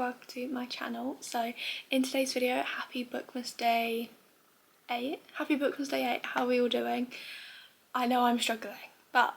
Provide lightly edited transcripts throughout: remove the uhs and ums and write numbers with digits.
welcome to my channel. So in today's video, happy Bookmas Day 8. Happy Bookmas Day 8. How are we all doing? I know I'm struggling, but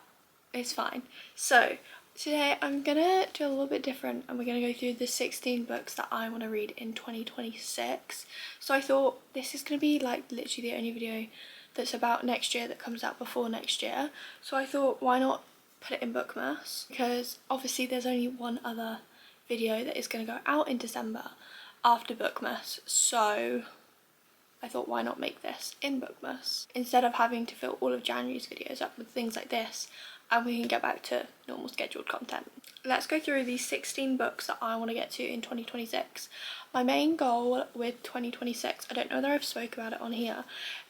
it's fine. So today I'm gonna do a little bit different and we're gonna go through the 16 books that I want to read in 2026. So I thought this is gonna be like literally the only video that's about next year that comes out before next year. So I thought, why not put it in Bookmas, because obviously there's only one other video that is going to go out in December after Bookmas, so I thought, why not make this in Bookmas instead of having to fill all of January's videos up with things like this, and we can get back to normal scheduled content. Let's go through these 16 books that I want to get to in 2026. My main goal with 2026, I don't know whether I've spoke about it on here,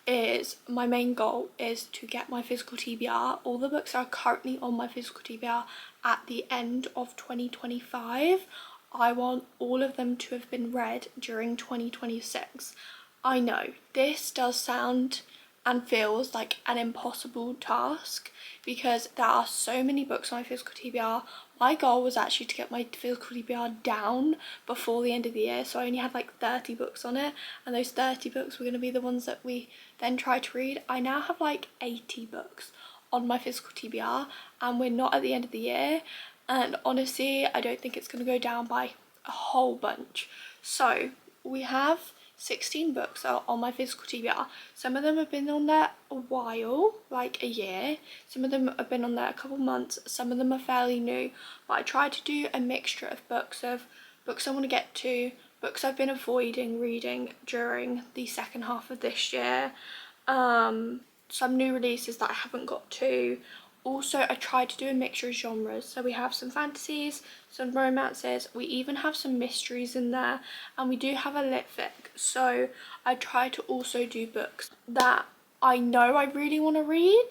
is my main goal is to get my physical TBR. All the books are currently on my physical TBR at the end of 2025. I want all of them to have been read during 2026. I know this does sound and feels like an impossible task because there are so many books on my physical TBR. My goal was actually to get my physical TBR down before the end of the year, so I only had like 30 books on it, and those 30 books were going to be the ones that we then try to read. I now have like 80 books on my physical TBR and we're not at the end of the year, and honestly I don't think it's going to go down by a whole bunch. So we have 16 books are on my physical TBR. Some of them have been on there a while, like a year. Some of them have been on there a couple months. Some of them are fairly new. But I tried to do a mixture of books I want to get to, books I've been avoiding reading during the second half of this year, some new releases that I haven't got to. Also, I tried to do a mixture of genres, so we have some fantasies, some romances, we even have some mysteries in there, and we do have a lit fic. So I try to also do books that I know I really want to read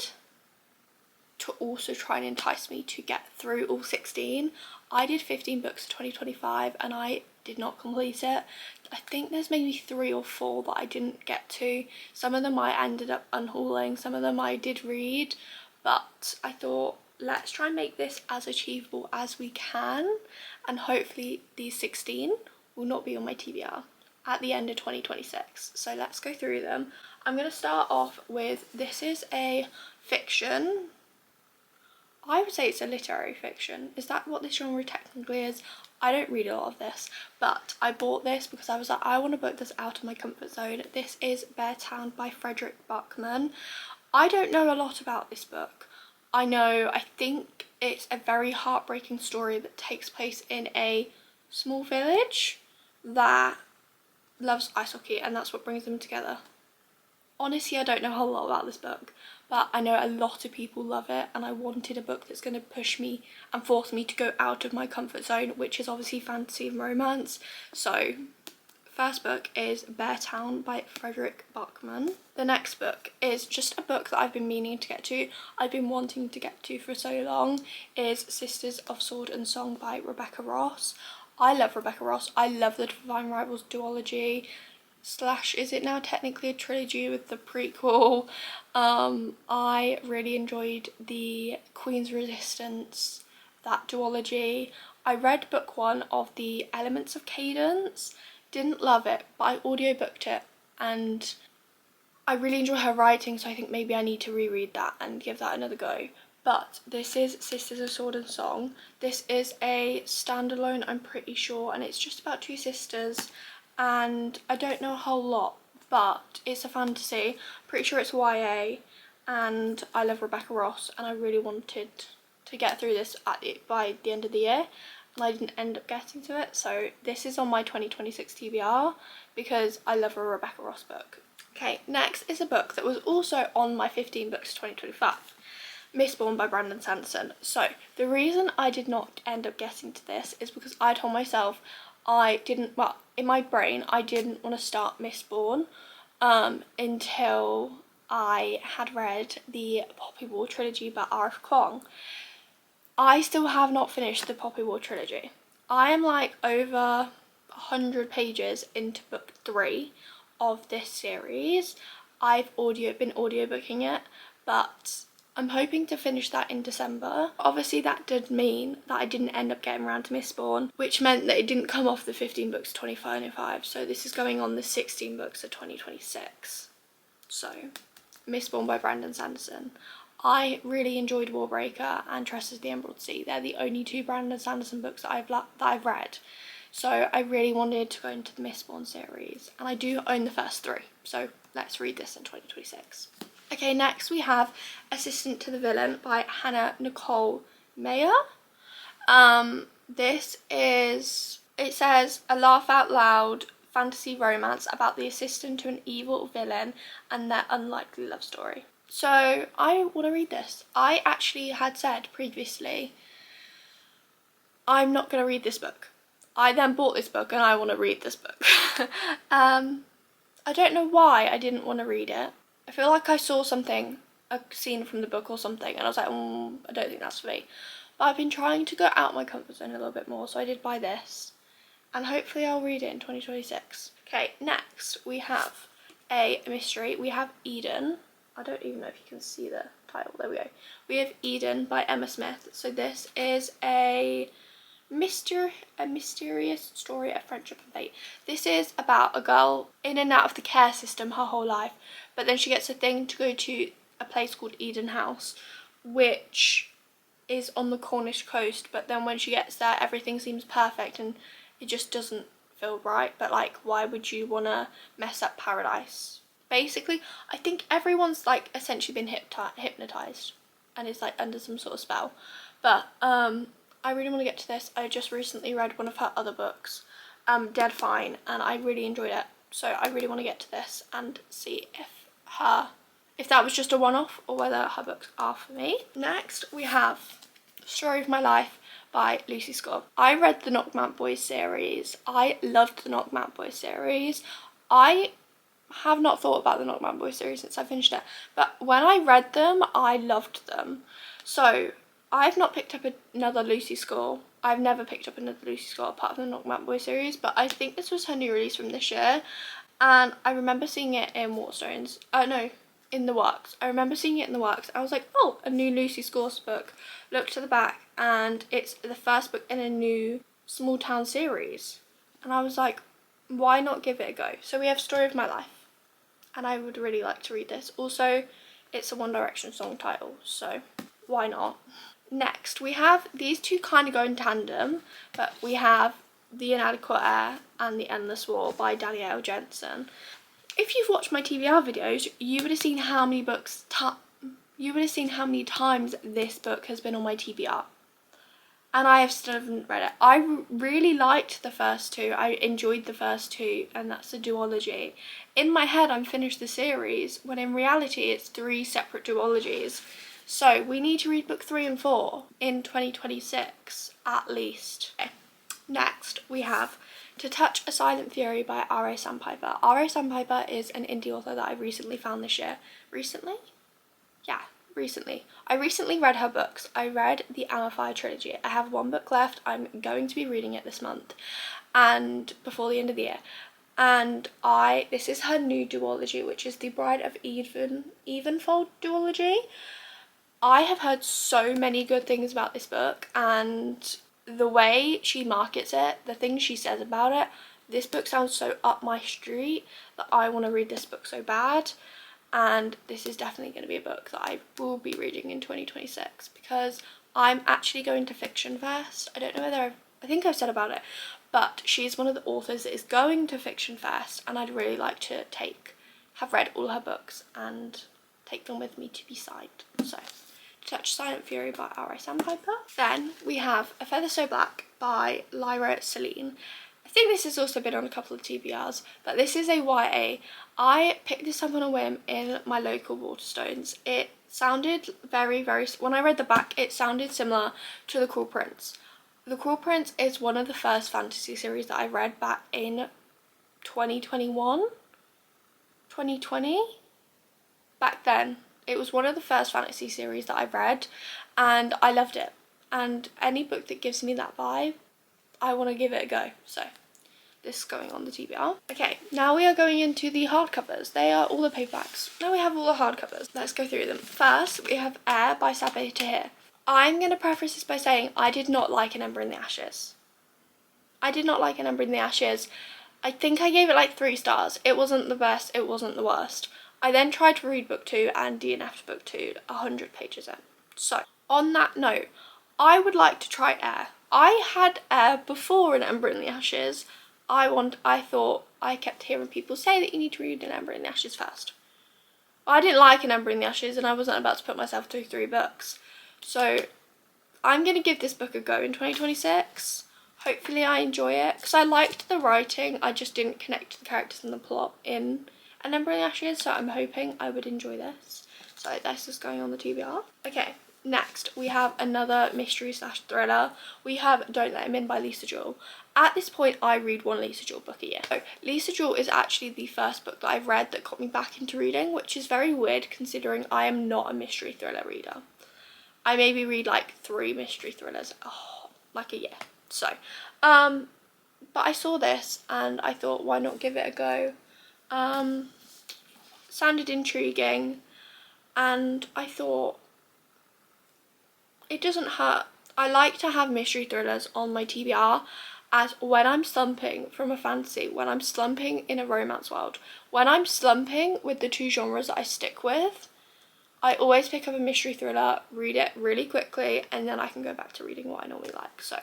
to also try and entice me to get through all 16. I did 15 books in 2025 and I did not complete it. I think there's maybe 3 or 4 that I didn't get to. Some of them I ended up unhauling, some of them I did read, but I thought, let's try and make this as achievable as we can, and hopefully these 16 will not be on my TBR at the end of 2026. So let's go through them. I'm going to start off with, this is a fiction. I would say it's a literary fiction. Is that what this genre technically is? I don't read a lot of this, but I bought this because I was like, I want a book that's out of my comfort zone. This is Bear Town by Frederick Buckman. I don't know a lot about this book. I think it's a very heartbreaking story that takes place in a small village that loves ice hockey, and that's what brings them together. Honestly, I don't know a whole lot about this book, but I know a lot of people love it, and I wanted a book that's going to push me and force me to go out of my comfort zone, which is obviously fantasy and romance. So first book is Bear Town by Frederick Buckman. The next book is just a book that I've been meaning to get to, I've been wanting to get to for so long, is Sisters of Sword and Song by Rebecca Ross. I love Rebecca Ross. I love the Divine Rivals duology / is it now technically a trilogy with the prequel. I really enjoyed the Queen's Resistance, that duology. I read book 1 of the Elements of Cadence, didn't love it, but I audiobooked it and I really enjoy her writing, so I think maybe I need to reread that and give that another go. But this is Sisters of Sword and Song. This is a standalone, I'm pretty sure, and it's just about 2 sisters, and I don't know a whole lot, but it's a fantasy. Pretty sure it's YA, and I love Rebecca Ross, and I really wanted to get through this by the end of the year, and I didn't end up getting to it, so this is on my 2026 TBR because I love a Rebecca Ross book. Okay, next is a book that was also on my 15 books 2025, Mistborn by Brandon Sanderson. So the reason I did not end up getting to this is because I told myself in my brain I didn't want to start Mistborn until I had read the Poppy War trilogy by R.F. Kuang. I still have not finished the Poppy War trilogy. I am like over 100 pages into book 3 of this series. I've been audiobooking it, but I'm hoping to finish that in December. Obviously that did mean that I didn't end up getting around to Mistborn, which meant that it didn't come off the 15 books of 2025, so this is going on the 16 books of 2026. So, Mistborn by Brandon Sanderson. I really enjoyed Warbreaker and Tresses of the Emerald Sea. They're the only two Brandon Sanderson books that I've read. So I really wanted to go into the Mistborn series, and I do own the first three, so let's read this in 2026. Okay, next we have Assistant to the Villain by Hannah Nicole Mayer. This is, it says, a laugh out loud fantasy romance about the assistant to an evil villain and their unlikely love story. So I want to read this. I actually had said previously, I'm not going to read this book. I then bought this book and I want to read this book. I don't know why I didn't want to read it. I feel like I saw something, a scene from the book or something, and I was like, I don't think that's for me. But I've been trying to go out my comfort zone a little bit more, so I did buy this. And hopefully I'll read it in 2026. Okay, next we have a mystery. We have Eden. I don't even know if you can see the title. There we go. We have Eden by Emma Smith. So this is a mysterious story of friendship and fate. This is about a girl in and out of the care system her whole life, but then she gets a thing to go to a place called Eden House, which is on the Cornish coast, but then when she gets there everything seems perfect and it just doesn't feel right. But like, why would you want to mess up paradise? Basically, I think everyone's like essentially been hypnotized and is like under some sort of spell. But I really want to get to this. I just recently read one of her other books, Dead Fine, and I really enjoyed it. So I really want to get to this and see if that was just a one-off or whether her books are for me. Next, we have Story of My Life by Lucy Scott. I read the Knockmount Boys series. I loved the Knockmount Boys series. I have not thought about the Knockmount Boys series since I finished it, but when I read them, I loved them. So I've not picked up another Lucy Score. I've never picked up another Lucy Score apart from the Knockmount Boys series, but I think this was her new release from this year, and I remember seeing it in Waterstones. In the works. I remember seeing it in the works. I was like, oh, a new Lucy Score's book. Looked to the back, and it's the first book in a new small town series, and I was like, why not give it a go? So we have Story of My Life, and I would really like to read this. Also, it's a One Direction song title, so why not? Next, we have these two kind of go in tandem, but we have The Inadequate Heir and The Endless War by Danielle Jensen. If you've watched my TBR videos, you would have seen how many times this book has been on my TBR, and I have still haven't read it. I really liked the first two. I enjoyed the first two, and that's a duology. In my head, I'm finished the series, when in reality it's 3 separate duologies. So we need to read book 3 and 4 in 2026 at least. Okay. Next, we have To Touch a Silent Fury by R.A. Sandpiper. R.A. Sandpiper is an indie author that I recently found this year. Recently. I recently read her books. I read the Amafire trilogy. I have 1 book left. I'm going to be reading it this month and before the end of the year. And this is her new duology, which is the Bride of Evenfold duology. I have heard so many good things about this book, and the way she markets it, the things she says about it, this book sounds so up my street that I want to read this book so bad. And this is definitely going to be a book that I will be reading in 2026 because I'm actually going to Fiction Fest. I don't know whether I think I've said about it, but she's one of the authors that is going to Fiction Fest, and I'd really like to have read all her books and take them with me to be signed. So, To Touch Silent Fury by R.A. Sandpiper. Then we have A Feather So Black by Lyra Celine. I think this has also been on a couple of TBRs, but this is a YA. I picked this up on a whim in my local Waterstones. It sounded very, when I read the back, it sounded similar to The Cruel Prince. The Cruel Prince is one of the first fantasy series that I read back in 2021? 2020? Back then. It was one of the first fantasy series that I read, and I loved it. And any book that gives me that vibe, I want to give it a go. So, this is going on the TBR. Okay, now we are going into the hardcovers. They are all the paperbacks. Now we have all the hardcovers. Let's go through them. First, we have Air by Sabe Tahir. I'm going to preface this by saying I did not like An Ember in the Ashes. I did not like An Ember in the Ashes. I think I gave it like 3 stars. It wasn't the best, it wasn't the worst. I then tried to read book 2 and DNF to book 2, 100 pages in. So, on that note, I would like to try Air. I had Air before An Ember in the Ashes. I thought, I kept hearing people say that you need to read An Ember in the Ashes first. I didn't like An Ember in the Ashes and I wasn't about to put myself through 3 books. So, I'm going to give this book a go in 2026. Hopefully I enjoy it, because I liked the writing, I just didn't connect to the characters and the plot in An Ember in the Ashes, so I'm hoping I would enjoy this. So this is going on the TBR. Okay, next we have another mystery / thriller. We have Don't Let Him In by Lisa Jewell. At this point I read one Lisa Jewell book a year. So Lisa Jewell is actually the first book that I've read that got me back into reading, which is very weird considering I am not a mystery thriller reader. I maybe read like 3 mystery thrillers like a year. So, but I saw this and I thought, why not give it a go? Sounded intriguing and I thought it doesn't hurt. I like to have mystery thrillers on my TBR, as when I'm slumping from a fantasy, when I'm slumping in a romance world, when I'm slumping with the 2 genres that I stick with, I always pick up a mystery thriller, read it really quickly, and then I can go back to reading what I normally like. So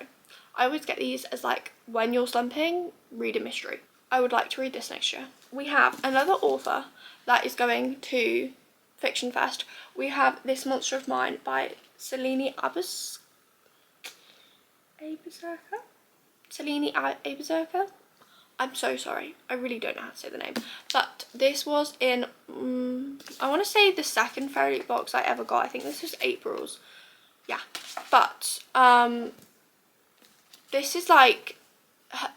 I always get these as like, when you're slumping, read a mystery. I would like to read this next year. We have another author that is going to Fiction Fest. We have This Monster of Mine by Selene Aberserker. I'm so sorry, I really don't know how to say the name. But this was in, I want to say the second Fairy Loot box I ever got. I think this was April's. Yeah, but this is like,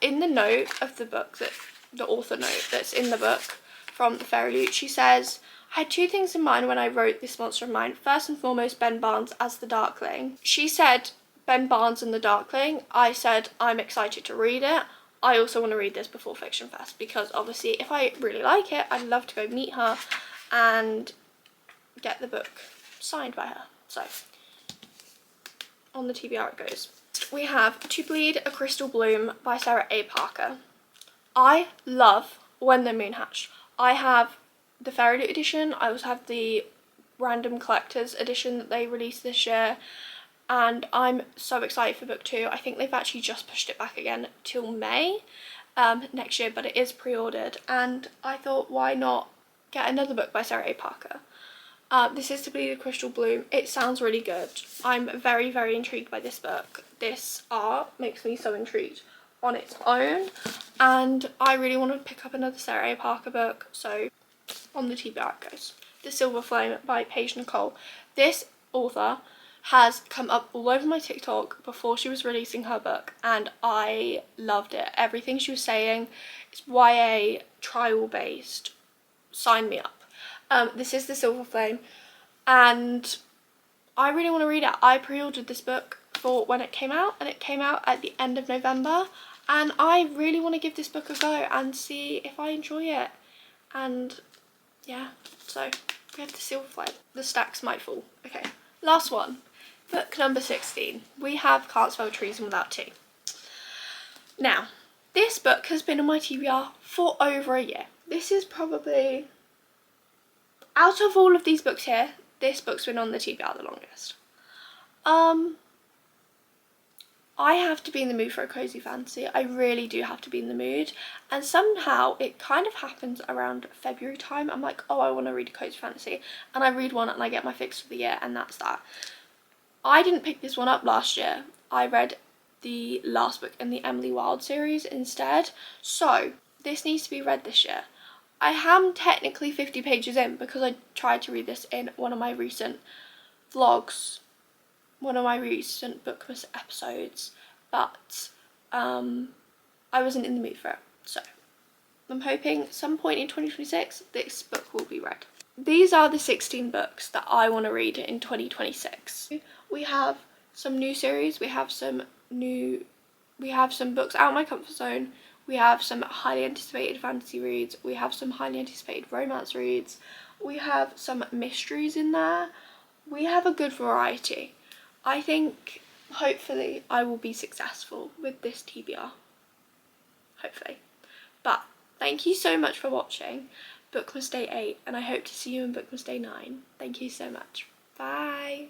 in the note of the book, that the author note that's in the book from the Fairy Loot, she says, I had 2 things in mind when I wrote This Monster of Mine. First and foremost, Ben Barnes as the Darkling. She said Ben Barnes and the Darkling. I said I'm excited to read it. I also want to read this before Fiction Fest, because obviously if I really like it, I'd love to go meet her and get the book signed by her. So, on the TBR it goes. We have To Bleed a Crystal Bloom by Sarah A. Parker. I love When the Moon Hatched. I have the Fairy Loot edition. I also have the Random Collectors edition that they released this year. And I'm so excited for book 2. I think they've actually just pushed it back again till May next year, but it is pre-ordered. And I thought, why not get another book by Sarah A. Parker? This is To Bleed a Crystal Bloom. It sounds really good. I'm very, very intrigued by this book. This art makes me so intrigued on its own, and I really want to pick up another Sarah A. Parker book, so on the TBR it goes. The Silver Flame by Paige Nicole. This author has come up all over my TikTok before she was releasing her book, and I loved it. Everything she was saying, it's YA, trial based, sign me up. This is The Silver Flame, and I really want to read it. I pre-ordered this book for when it came out, and it came out at the end of November, and I really want to give this book a go and see if I enjoy it. And yeah, so we have The Silver Flame. The stacks might fall. Okay, last one. Book number 16. We have Can't Spell Treason Without Tea. Now, this book has been on my TBR for over a year. This is probably, out of all of these books here, this book's been on the TBR the longest. I have to be in the mood for a cozy fantasy. I really do have to be in the mood. And somehow it kind of happens around February time. I'm like, oh, I want to read a cozy fantasy. And I read one and I get my fix for the year, and that's that. I didn't pick this one up last year. I read the last book in the Emily Wilde series instead. So this needs to be read this year. I am technically 50 pages in because I tried to read this in one of my recent vlogs, one of my recent bookmas episodes, but I wasn't in the mood for it. So I'm hoping some point in 2026 this book will be read. These are the 16 books that I want to read in 2026. We have some new series, we have some books out of my comfort zone, We have some highly anticipated fantasy reads. We have some highly anticipated romance reads. We have some mysteries in there. We have a good variety. I think hopefully I will be successful with this TBR. Hopefully. But thank you so much for watching Bookmas Day 8, and I hope to see you in Bookmas Day 9. Thank you so much. Bye.